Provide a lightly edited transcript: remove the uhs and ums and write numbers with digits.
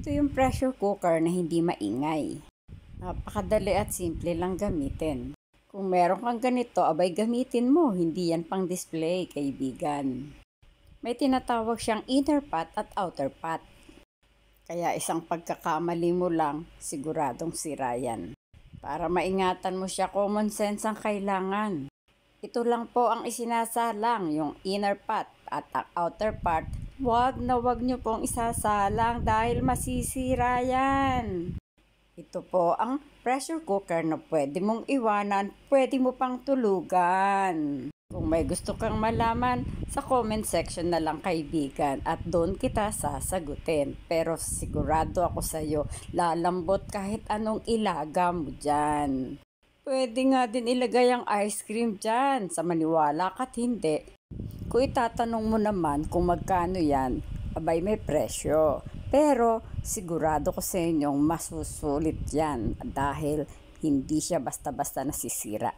Ito yung pressure cooker na hindi maingay. Napakadali at simple lang gamitin. Kung meron kang ganito, abay gamitin mo, hindi yan pang display, kaibigan. May tinatawag siyang inner pot at outer pot. Kaya isang pagkakamali mo lang, siguradong sira yan. Para maingatan mo siya, common sense ang kailangan. Ito lang po ang isinasalang, yung inner pot at ang outer part. Wag niyo pong isasalang dahil masisira yan. Ito po ang pressure cooker na pwede mong iwanan, pwede mo pang tulugan. Kung may gusto kang malaman, sa comment section na lang kaibigan at doon kita sasagutin. Pero sigurado ako sa iyo, lalambot kahit anong ilaga mo dyan. Pwede nga din ilagay ang ice cream dyan, sa maniwala ka't hindi. Kung itatanong mo naman kung magkano yan, abay may presyo. Pero sigurado ko sa inyong masusulit yan dahil hindi siya basta-basta nasisira.